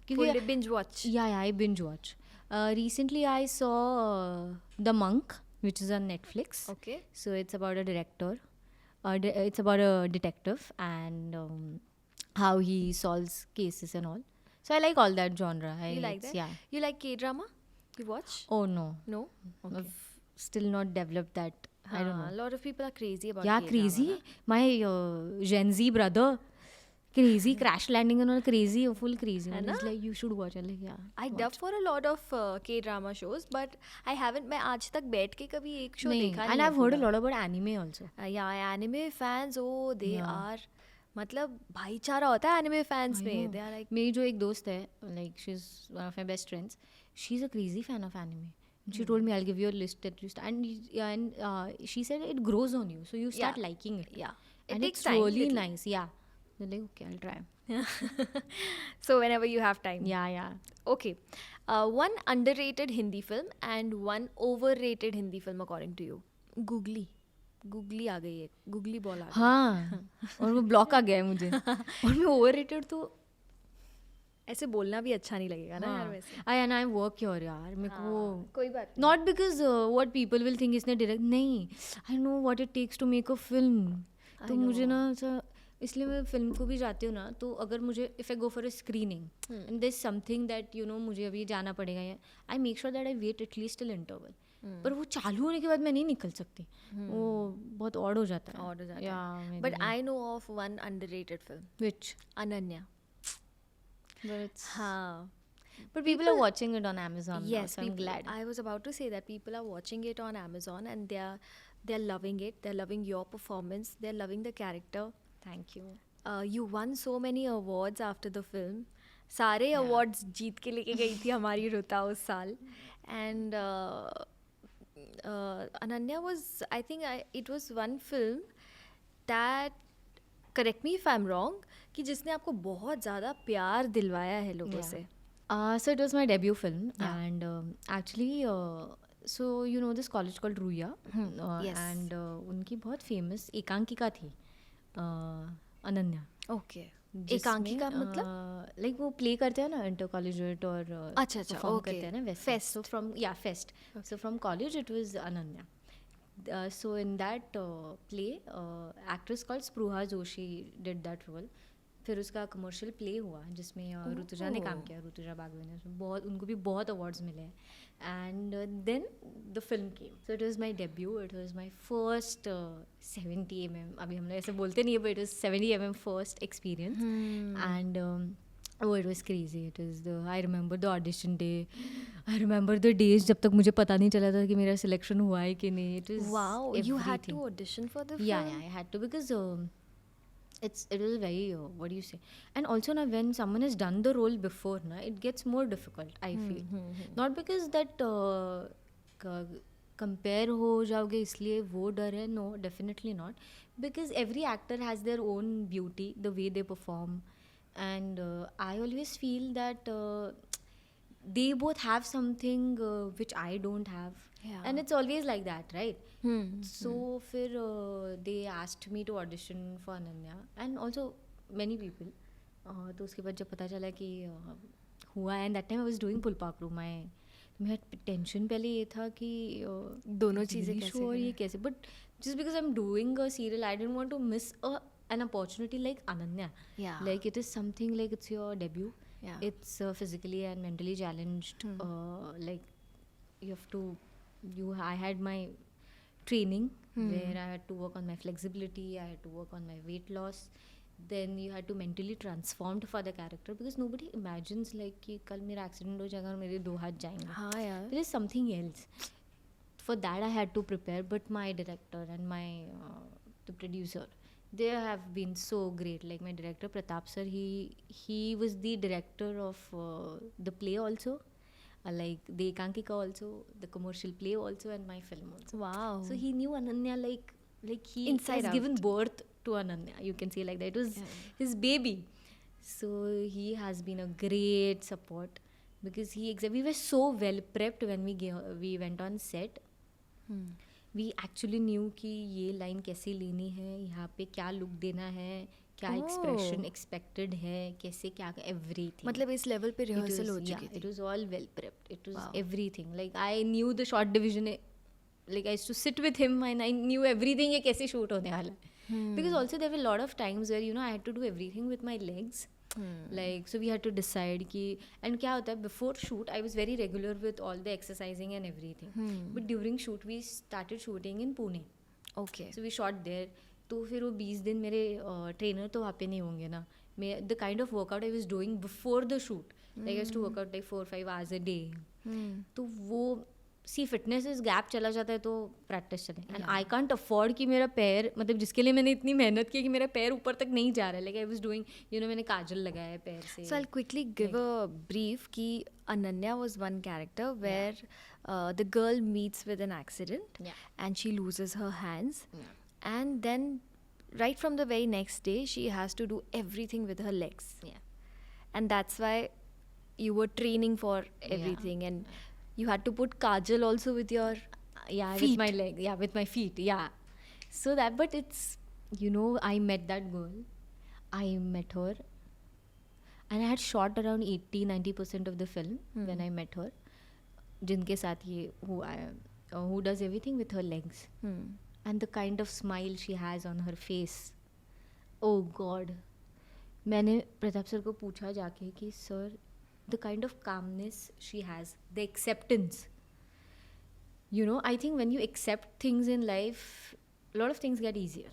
Fully binge watch. Yeah, I binge watch. Recently I saw The Monk, which is on Netflix. Okay. So it's about a director. It's about a detective and how he solves cases and all. So I like all that genre. You like that? Yeah. You like K-drama? You watch? Oh no. No? Okay. I've still not developed that. I don't know. A lot of people are crazy about Yeah, K-drama. crazy. My Gen Z brother, crazy. Crash Landing and all, crazy, full crazy. है And ना? he's like, you should watch. I'm like, yeah. I watch. dub for a lot of K-drama shows, but I haven't. मैं आज तक बैठ के कभी एक show नहीं. देखा नहीं. And है I've heard a पूरा. lot about anime also. Yeah, anime fans, oh, they Yeah. are. मतलब भाईचारा होता है anime fans I में. know. They are like. मेरी जो एक दोस्त है, like she's one of my best friends. She's a crazy fan of anime. And she told me I'll give you a list that you start. And she said it grows on you, so you start Yeah. liking it. Yeah. It And takes it's time, really little. nice. Yeah. They're like, okay, I'll try. So whenever you have time. Yeah. Okay. One underrated Hindi film and one overrated Hindi film according to you. Googly आ गई है. Googly ball आ गई. हाँ. और वो block आ गया है मुझे. और मैं ओवररेटेड तो ऐसे बोलना भी अच्छा नहीं लगेगा ना यार वैसे. आई वर्क योर यार मेरे को वो कोई बात नहीं. Not because what people will think इसने डायरेक्ट नहीं. I know what it takes to make a film. तो मुझे ना ऐसा इसलिए मैं फिल्म को भी जाती हूँ ना तो अगर मुझे if I go for a screening and this something that you know मुझे अभी जाना पड़ेगा या I make sure that I wait at least till interval. पर वो चालू होने के बाद मैं नहीं निकल सकती. वो बहुत ऑड हो जाता है. Odd हो जाता है. But I know of one underrated film. Which? Ananya. But it's हाँ. but people are watching it on Amazon now, Yes, so I'm people, glad. I was about to say that people are watching it on Amazon and they're loving it. They're loving your performance. They're loving the character. Thank you. You won so many awards after the film. सारे awards जीत के लेके गई थी हमारी रुता उस साल. And Ananya was, I think it was one film that, correct me if I'm wrong, कि जिसने आपको बहुत ज़्यादा प्यार दिलवाया है लोगों से. So it was my debut film, and actually, so you know this college called Ruya, Yes. and उनकी बहुत famous एकांकिका थी, अनन्या. Okay. एकांकिका मतलब? लाइक वो प्ले करते हैं ना इंटर कॉलेजिएट और अच्छा, perform okay. करते हैं ना वैसे. Fest. So from fest. So from college it was Ananya. So in that play, actress called Spruha Joshi did that role. फिर उसका कमर्शियल प्ले हुआ जिसमें ऋतुजा ने काम किया. ऋतुजा बागवे ने उसमें बहुत उनको भी बहुत अवार्ड्स मिले हैं. And then the film came. So it was my debut. It was my first 70 mm. अभी हम लोग ऐसे बोलते नहीं है but it was 70 mm first experience. And it was crazy. It was I remember the audition day. I remember the days जब तक मुझे पता नहीं चला था कि मेरा सिलेक्शन हुआ है कि नहीं. It was Wow, you had everything. to audition for the film? Yeah, I had to because it was very what do you say, and also now when someone has done the role before na it gets more difficult. I feel not because that compare हो जाओगे इसलिए वो डर है. No, definitely not, because every actor has their own beauty, the way they perform, and I always feel that they both have something which I don't have. Yeah. And it's always like that, right? So फिर they asked me to audition for Ananya and also many people. तो उसके बाद जब पता चला कि हुआ है, and that time I was doing Pulpakru. मेरा टेंशन पहले ये था कि दोनों चीज़ें TV कैसे show और ये करें? कैसे. But just because I'm doing a serial, I didn't want to miss an opportunity like Ananya. Yeah. Like it is something like it's your debut. Yeah. It's physically and mentally challenged. Like you have to. I had my training where I had to work on my flexibility. I had to work on my weight loss. Then you had to mentally transformed for the character because nobody imagines like कि कल मेरा accident हो जाएगा और मेरे 2 हाथ जाएंगे. हाँ यार. There is something else. For that I had to prepare, but my director and my the producer, they have been so great. Like my director Pratap sir, he was the director of the play also, like the Ekankika also, the commercial play also, and my film also. Wow. So he knew Ananya like he Inside has out. given birth to Ananya. You can say like that. It was his baby. So he has been a great support because we were so well prepped when we went on set. We actually knew कि ये line कैसे लेनी है, यहाँ पे क्या look देना है, क्या एक्सप्रेशन एक्सपेक्टेड है, कैसे क्या एवरीथिंग. मतलब इस लेवल पे रिहर्सल हो चुकी थी. It was all well prepped. It was everything. Like I knew the shot division. Like I used to sit with him and I knew everything ये कैसे shoot होने वाला है. Because also there were a lot of times where I had to do everything with my legs. Like so we had to decide कि and क्या होता है before shoot I was very regular with all the exercising and everything. But during shoot we started shooting in Pune. Okay. So we shot there. तो फिर वो 20 दिन मेरे trainer तो वहाँ पे नहीं होंगे ना. The kind of workout I was doing before the shoot, like I used to work out like 4-5 hours a day. तो वो फिटनेस इस गैप चला जाता है तो प्रैक्टिस चले. एंड आई कांट अफोर्ड कि मेरा पैर मतलब जिसके लिए मैंने इतनी मेहनत की कि मेरा पैर ऊपर तक नहीं जा रहा है. लाइक आई वाज डूइंग मैंने काजल लगाया है पैर से. So I'll quickly give a brief कि Ananya was one character where the girl meets with an accident and she loses her hands and then right from the very next day she has to do everything with her legs. And that's why you were training for everything and you had to put kajal also with your feet. With my leg, with my feet, so that, but it's I met that girl, I met her and I had shot around 80-90% of the film when I met her, जिनके साथ ये हुआ है, who does everything with her legs. And the kind of smile she has on her face, oh god. मैंने Pratap sir को पूछा जाके कि sir the kind of calmness she has, the acceptance. I think when you accept things in life, a lot of things get easier.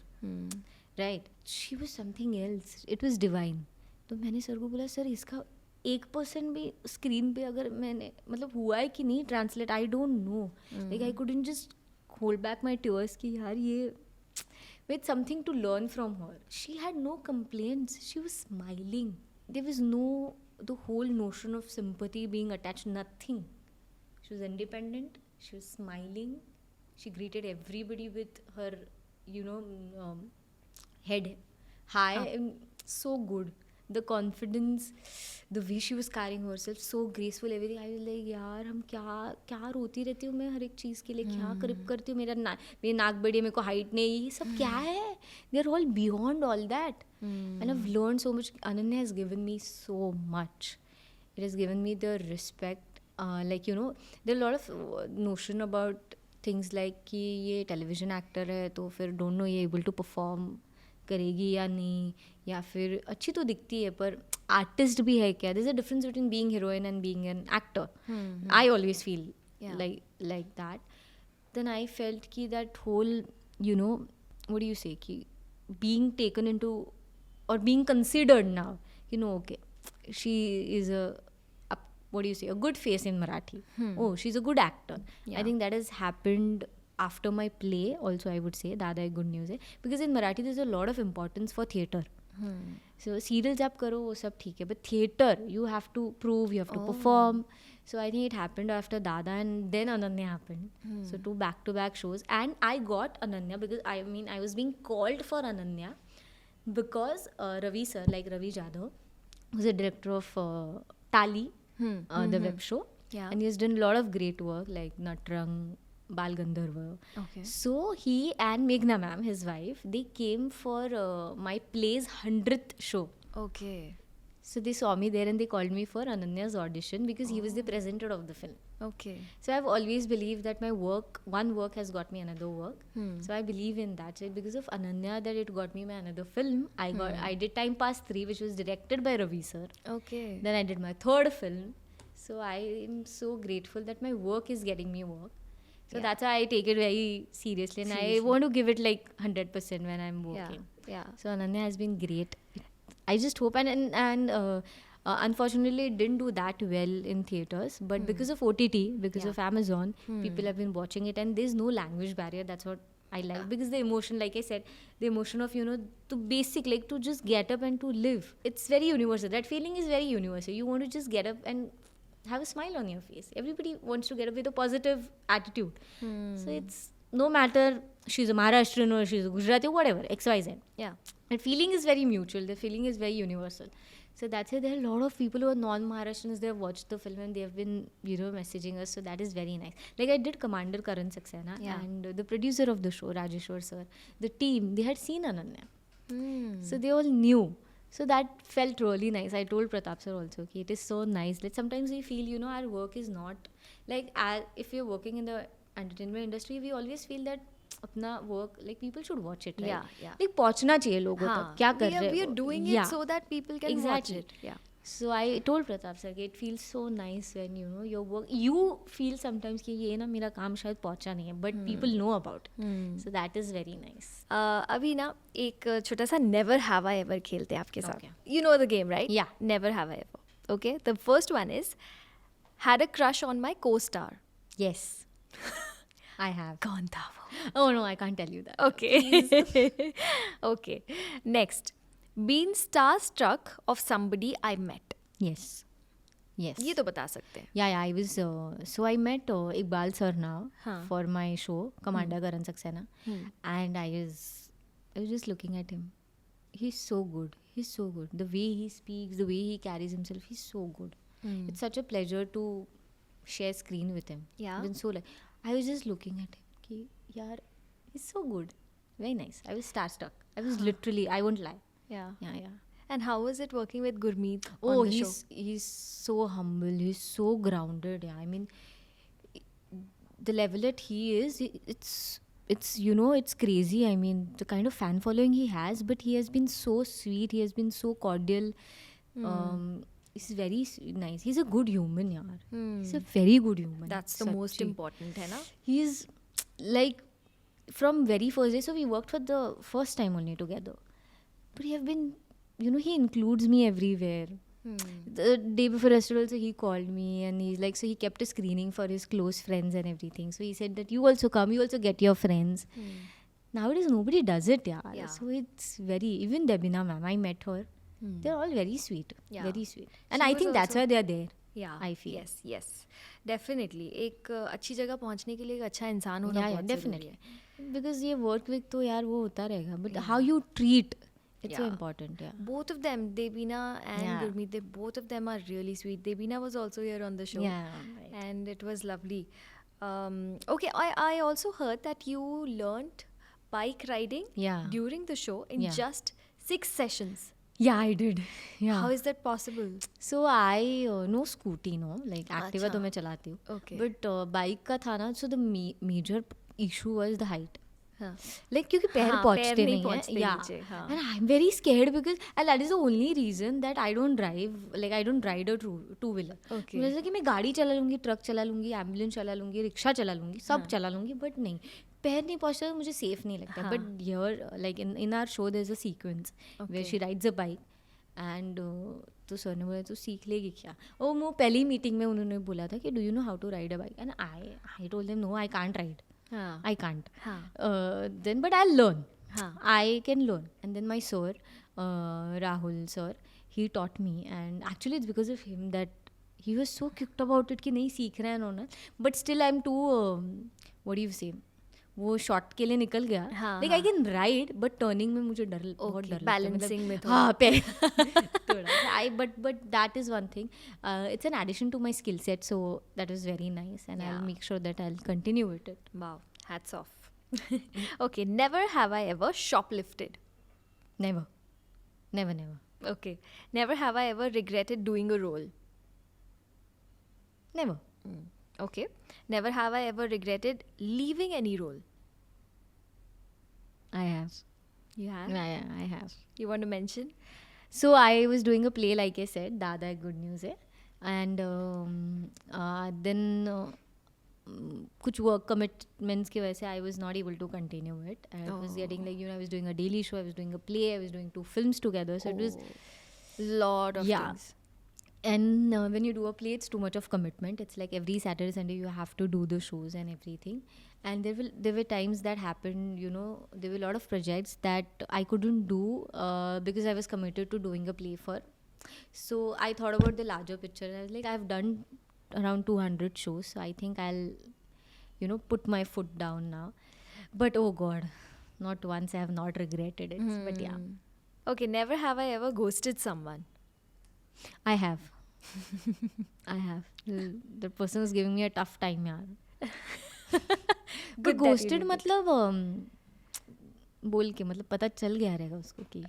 Right? She was something else. It was divine. तो मैंने sir को बोला sir इसका 1% भी screen पे अगर मैंने मतलब हुआ है कि नहीं translate, I don't know. Like I couldn't just hold back my tears कि यार ये with something to learn from her. She had no complaints. She was smiling. There was no the whole notion of sympathy being attached, nothing. She was independent, she was smiling, she greeted everybody with her head high. So good, the confidence, the way she was carrying herself, so graceful, everything. I was like यार हम क्या रोती रहती हूँ मैं हर एक चीज़ के लिए, क्या करिप करती हूँ, मेरी नाक बड़ी है, मेरे को हाइट नहीं, ये सब क्या है. They are all beyond all that. And I've learned so much. Ananya has given me so much. It has given me the respect. There are a lot of notion about things like कि ये television actor है तो फिर don't know ये able to perform करेगी या नहीं, या फिर अच्छी तो दिखती है पर artist भी है क्या. There's a difference between being heroine and being an actor. I always feel like that. Then I felt कि that whole what do you say कि being taken into or being considered now, okay, she is a good face in Marathi. Oh, she's a good actor. I think that has happened after my play also, I would say. Dada Good News hai. Because in Marathi there's a lot of importance for theatre. So serials आप करो वो सब ठीक है, but theatre you have to prove, you have to perform. So I think it happened after Dada and then Ananya happened. So 2 back-to-back shows, and I got Ananya because I was being called for Ananya because Ravi sir, like Ravi Jadhav, who's a director of Tali, the web show, and he has done a lot of great work like Natrang, Bal Gandharva. So he and Meghna ma'am, his wife, they came for my play's 100th show. Okay. So they saw me there and they called me for Ananya's audition because he was the presenter of the film. Okay. So I've always believed that my work, one work has got me another work. So I believe in that. So because of Ananya, that it got me my another film. I did Time Pass 3, which was directed by Ravi sir. Okay. Then I did my third film. So I am so grateful that my work is getting me work. So that's why I take it very seriously, and I want to give it like 100% when I'm working. Yeah. So Ananya has been great. I just hope, and unfortunately it didn't do that well in theaters, but because of OTT, because of Amazon, people have been watching it, and there's no language barrier. That's what I like, because the emotion, like I said, the emotion of, the basic, like to just get up and to live, it's very universal. That feeling is very universal. You want to just get up and have a smile on your face. Everybody wants to get up with a positive attitude. So it's no matter she's a Maharashtrian or she's a Gujarati or whatever, XYZ. Yeah. That feeling is very mutual. The feeling is very universal. So that's why there are a lot of people who are non-Maharashtrians. They have watched the film and they have been, messaging us. So that is very nice. Like I did Commander Karan Saxena, and the producer of the show, Rajeshwar sir, the team, they had seen Ananya. So they all knew. So that felt really nice. I told Pratap sir also, okay, it is so nice. Like sometimes we feel, our work is not like, if you're working in the entertainment industry, we always feel that अपना work, like people should watch it, right? Yeah. Like पहुंचना चाहिए लोगों तक, क्या कर रहे हैं We are वो? doing Yeah. it so that people can Exactly. watch it. Yeah. So I told Pratap sir, it feels so nice when your work, you feel sometimes कि ये ना मेरा काम शायद पहुंचा नहीं है, but people know about it. So that is very nice. अभी ना एक छोटा सा never have I ever खेलते हैं आपके साथ. Okay. You know the game, right? Yeah. Never have I ever. Okay. The first one is had a crush on my co-star. Yes, I have. कौन था वो? Oh no, I can't tell you that. Okay. Okay. Next, been starstruck of somebody I met. Yes. ये तो बता सकते हैं. Yeah, I was. So I met Iqbal sir now for my show, Commander Karan Saxena, and I was just looking at him. He's so good. He's so good. The way he speaks, the way he carries himself, he's so good. It's such a pleasure to share screen with him. Yeah. Been so like, I was just looking at him. Ki, yaar, he's so good. Very nice. I was starstruck. I was literally. I won't lie. Yeah. Yeah. And how was it working with Gurmeet Oh, on the show? he's so humble. He's so grounded. Yeah, I mean, the level that he is, it's it's crazy. I mean, the kind of fan following he has, but he has been so sweet. He has been so cordial. He's very nice. He's a good human, yaar. He's a very good human. That's the most important, है ना? He's like from very first day. So we worked for the first time only together, but he have been. He includes me everywhere. The day before yesterday also he called me and he's like, so he kept a screening for his close friends and everything. So he said that you also come, you also get your friends. Nowadays nobody does it, yeah. So it's very, even Debina ma'am, I met her. They're all very sweet, very sweet. And She I was think that's also- why they're there. Yeah, I feel. Yes. Definitely. एक अच्छी जगह पहुंचने के लिए एक अच्छा इंसान होना बहुत definitely. ज़रूरी है. Because ये work with तो यार वो होता रहेगा. But how you treat, it's so Yeah. important, yeah. Both of them, Debina and Yeah. Gurmeet, both of them are really sweet. Debina was also here on the show. Yeah, right. And it was lovely. Okay, I also heard that you learnt bike riding Yeah. during the show in Yeah. just 6 sessions. Yeah, I did. Yeah. How is that possible? So I know scooty, no, like Activa तो मैं चलाती हूँ. Okay. But bike का था ना, so the major issue was the height. हाँ. Like क्योंकि पैर हाँ, पहुँचते पैर नहीं नहीं हैं. पहुँचते Yeah. नीचे, हाँ. And I'm very scared because and that is the only reason that I don't drive. Like I don't ride a two-wheeler. Okay. जैसे कि मैं गाड़ी चला लूँगी, ट्रक चला लूँगी, एम्बुलेंस चला लूँगी, रिक्शा चला लूँगी, सब चला लूँगी, but नहीं. पैर नहीं पहुँचता तो मुझे सेफ नहीं लगता. But here, like in our show, there's a sequence where she rides a bike. And तो सर ने बोला तो सीख लेगी क्या. ओ वो पहली मीटिंग में उन्होंने बोला था कि do you know how to ride a bike. And I told them no, I can't ride. I can't. Then but I'll learn. I can learn. And then my sir, Rahul sir, he taught me. And actually it's because of him that he was so kicked about it कि नहीं सीख रहे हैं उन्होंने. But still I'm too, what do you say, वो shot के लिए निकल गया. Like I can ride but turning में मुझे बहुत डर लगता है. बैलेंसिंग में हाँ पैर थोड़ा. But that is one thing. It's an addition to my skill set. So that is very nice and I will make sure that I will continue with it. Wow, hats off. Okay, never have I ever shoplifted. Never. Okay, never have I ever regretted doing a role. Never. Okay. Never have I ever regretted leaving any role. I have. You have? Yeah, I have. You want to mention? So I was doing a play, like I said, Dada Ek Good News है, and then कुछ work commitments की वजह से I was not able to continue it. I was getting like, I was doing a daily show, I was doing a play, I was doing 2 films together, so it was Lot of things. And when you do a play, it's too much of commitment. It's like every Saturday, Sunday, you have to do the shows and everything. And there were times that happened, there were a lot of projects that I couldn't do because I was committed to doing a play for. So I thought about the larger picture. I was like, I've done around 200 shows, so I think I'll, put my foot down now. But oh God, not once I have not regretted it. But yeah, Okay, never have I ever ghosted someone. I have. I have. The person was giving me a tough time, yaar. But ghosted मतलब बोल के मतलब पता चल गया रहेगा उसको कि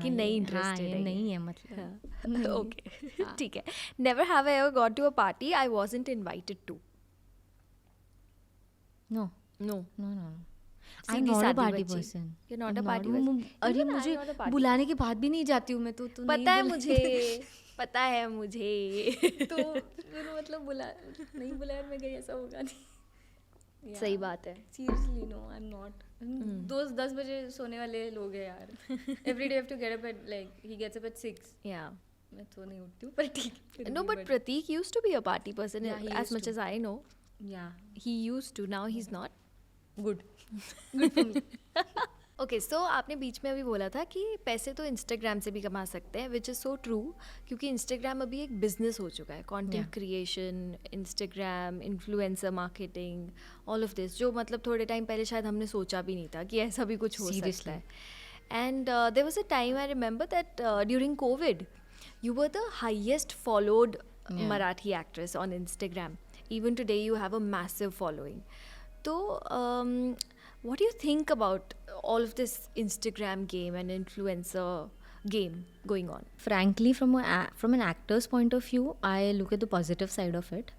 कि नहीं interested ये है नहीं है मतलब. Okay, ठीक है. Never have I ever gone to a party I wasn't invited to. No. No. I'm Sidhi not a सादी party बच्ची. person. You're not a I'm party not. person. अरे Even I'm मुझे not a party बुलाने के बाद भी नहीं जाती हूँ मैं तो पता है मुझे पता है मुझे तो मतलब नहीं बुलाया मैं गई ऐसा होगा नहीं. सही बात है. Seriously, no, I'm not. दोस्त 10 बजे सोने वाले लोग हैं यार. Every day I have to get up at like he gets up at 6. Yeah. मैं तो नहीं उठती हूँ पर ठीक है. No, but Prateek used to be a party person. Yeah, he as used much to. as I know. Yeah, He used to. Now he's not. good. Good for me. Okay so आपने बीच में अभी बोला था कि पैसे तो Instagram से भी कमा सकते हैं विच इज़ सो ट्रू क्योंकि इंस्टाग्राम अभी एक बिजनेस हो चुका है content creation Instagram influencer marketing all of this जो मतलब थोड़े टाइम पहले शायद हमने सोचा भी नहीं था कि ऐसा भी कुछ हो सकता है and there was a time I remember that during COVID you were the highest followed Marathi actress on Instagram even today you have a massive following तो what do you think about all of this Instagram game and influencer game going on? Frankly, from an actor's point of view, I look at the positive side of it.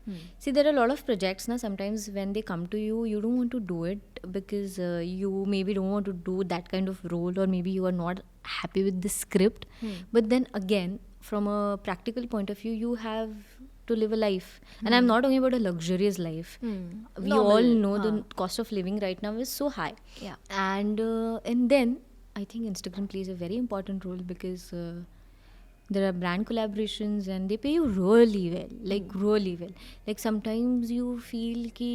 See, there are a lot of projects now. Sometimes when they come to you, you don't want to do it because you maybe don't want to do that kind of role, or maybe you are not happy with the script. But then again, from a practical point of view, you have to live a life, and I'm not talking about a luxurious life. We all know the cost of living right now is so high. Yeah. And then I think Instagram plays a very important role because there are brand collaborations and they pay you really well, like really well. Like sometimes you feel ki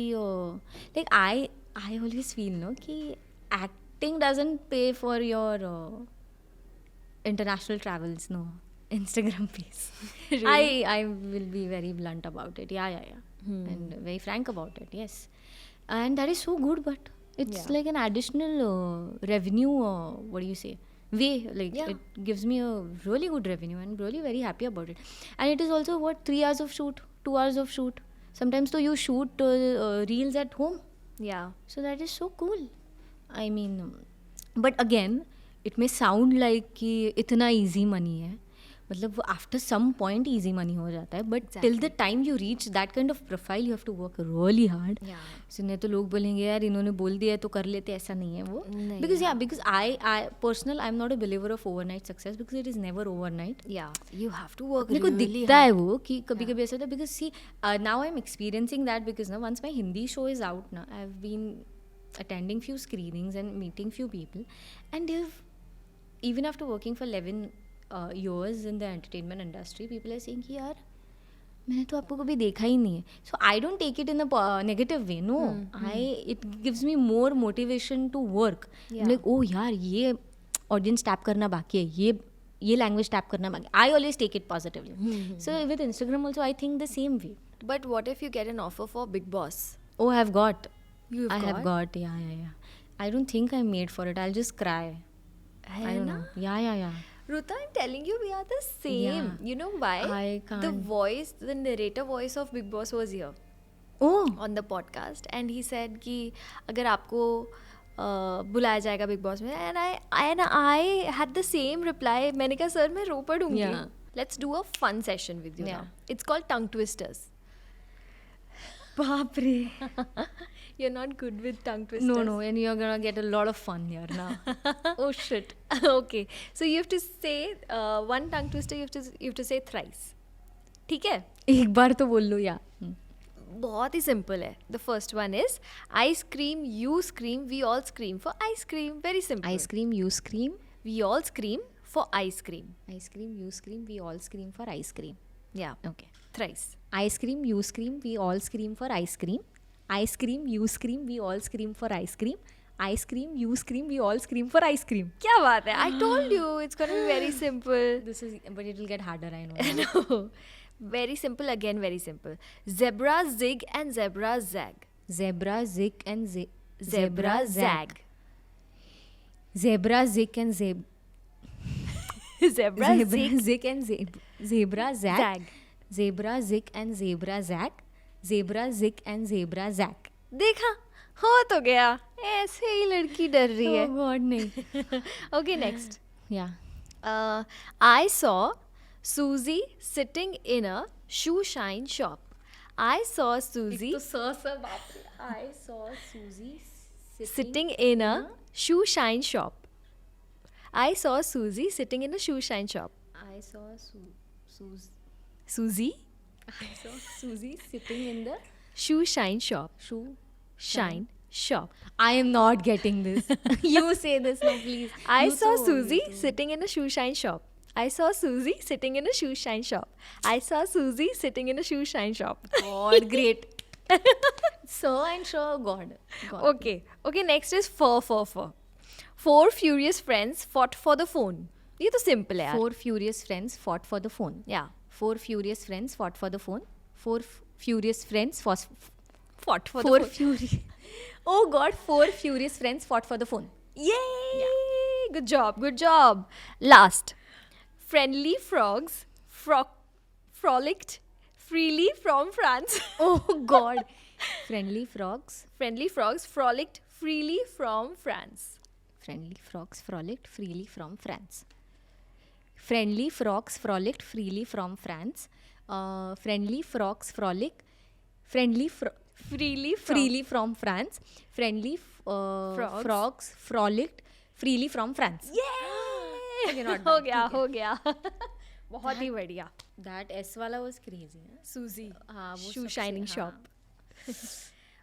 like I always feel ki acting doesn't pay for your international travels, no. Instagram pays. Really? I will be very blunt about it. Yeah. And very frank about it. Yes, and that is so good. But it's like an additional revenue. What do you say? Way like it gives me a really good revenue, and really very happy about it. And it is also 3 hours of shoot, 2 hours of shoot. Sometimes so you shoot reels at home. Yeah. So that is so cool. I mean, but again, it may sound like कि इतना easy money है. मतलब वो after some point easy money हो जाता है but till the time you reach that kind of profile you have to work really hard. So नहीं तो लोग बोलेंगे यार इन्होंने बोल दिया तो कर लेते, ऐसा नहीं है वो. Because I personal I am not a believer of overnight success because it is never overnight. You have to work. मेरे को दिखता है वो कि कभी कभी ऐसा होता है because see now I am experiencing that because ना once my Hindi show is out ना I have been attending few screenings and meeting few people, and they've even after working for 11 years in the entertainment industry, people are saying कि यार मैंने तो आपको कभी देखा ही नहीं है. So I don't take it in a negative way. No, it gives me more motivation to work. I'm like, oh यार ये audience tap करना बाकी है, ये language tap करना बाकी. I always take it positively. So with Instagram also I think the same way. But what if you get an offer for Big Boss? Oh, I have got. I have got. Yeah. I don't think I'm made for it. I'll just cry. I don't know. Yeah. Hruta, I'm telling you, we are the same. Yeah. You know why? I can't. The narrator voice of Big Boss was here. Oh. On the podcast, and he said कि अगर आपको बुलाया जाएगा big boss में, and I had the same reply. मैंने कहा sir मैं रो पड़ूंगी. Let's do a fun session with you now. It's called tongue twisters. बाप रे. You're not good with tongue twisters. No, and you're gonna get a lot of fun here now. Oh shit. Okay. So you have to say one tongue twister. You have to say thrice. ठीक है? एक बार तो बोल लो या. बहुत ही simple है. The first one is I scream, you scream, we all scream for ice cream. Very simple. I scream, you scream. We all scream for ice cream. I scream, you scream, we all scream for ice cream. Yeah. Okay. Thrice. I scream, you scream, we all scream for ice cream. I scream, you scream, we all scream for ice cream. I scream, you scream, we all scream for ice cream. क्या बात है? I told you it's gonna be very simple. But it will get harder, I know. No. Very simple again. Very simple. Zebra zig and zebra zag. Zebra zig and Zebra zag. Zebra zig and Zebra zig. zig and zebra zag. Zebra zig and zebra zag. Zebra zig and zebra zag. देखा हो तो गया. ऐसे ही लड़की डर रही है. Oh God, नहीं. Okay, next. Yeah. I saw Susie sitting in a shoe shine shop. I saw Susie I saw Susie sitting in a shoe shine shop. I saw Susie sitting in a shoe shine shop. I saw Susie I saw Susie sitting in the shoe shine shop. shoe Shine shop. I am not getting this. You say this now, please. I You saw so Susie you sitting in a shoe shine shop. I saw Susie sitting in a shoe shine shop. I saw Susie sitting in a shoe shine shop. God, great. Sir and sure, God. Okay. Okay, next is fur. Four furious friends fought for the phone. ये तो simple है यार. 4 furious friends fought for the phone. Yeah. 4 furious friends fought for the phone. 4 furious friends fought For four the phone. furious. Oh God, 4 furious friends fought for the phone. Yay! Good job. Last. Friendly frogs frolicked freely from France. Oh God. Friendly frogs frolicked freely from France. Friendly frogs frolicked freely from France. Friendly frogs frolicked freely from France. Friendly frogs frolic. Freely from France. Friendly frogs frolicked freely from France. Yay! हो गया. बहुत ही बढ़िया. That S वाला was crazy. Susie. हाँ, वो Shoe सबसे- shining हाँ. shop.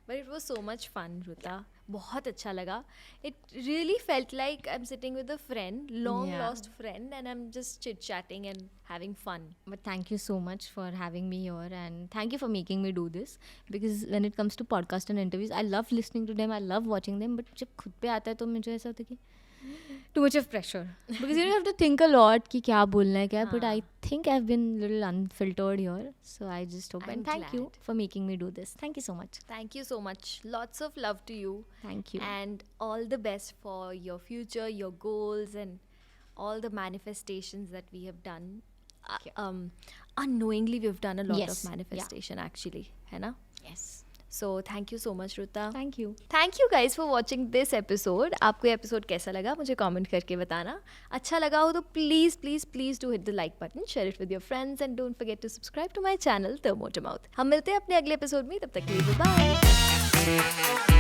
But it was so much fun, Hruta. बहुत अच्छा लगा. It really felt like I'm sitting with a friend, long Yeah. lost friend, and I'm just chit chatting and having fun. But thank you so much for having me here, and thank you for making me do this, because when it comes to podcast and interviews, I love listening to them, I love watching them, but जब खुद पे आता है तो मुझे ऐसा होता है कि too much of pressure, because you have to think a lot कि क्या बोलना है क्या. But I think I've been a little unfiltered here, so I just hope. I'm And thank you glad. for making me do this. Thank you so much. Thank you so much. Lots of love to you. Thank you. And all the best for your future, your goals, and all the manifestations that we have done. Unknowingly, we've done a lot Yes. of manifestation actually. है ना? Yes. So thank you so much, Hruta. Thank you. Thank you guys for watching this episode. आपको ये episode कैसा लगा मुझे comment करके बताना. अच्छा लगा हो तो please do hit the like button, share it with your friends, and don't forget to subscribe to my channel, The Motormouth. हम मिलते हैं अपने अगले episode में. तब तक के लिए bye.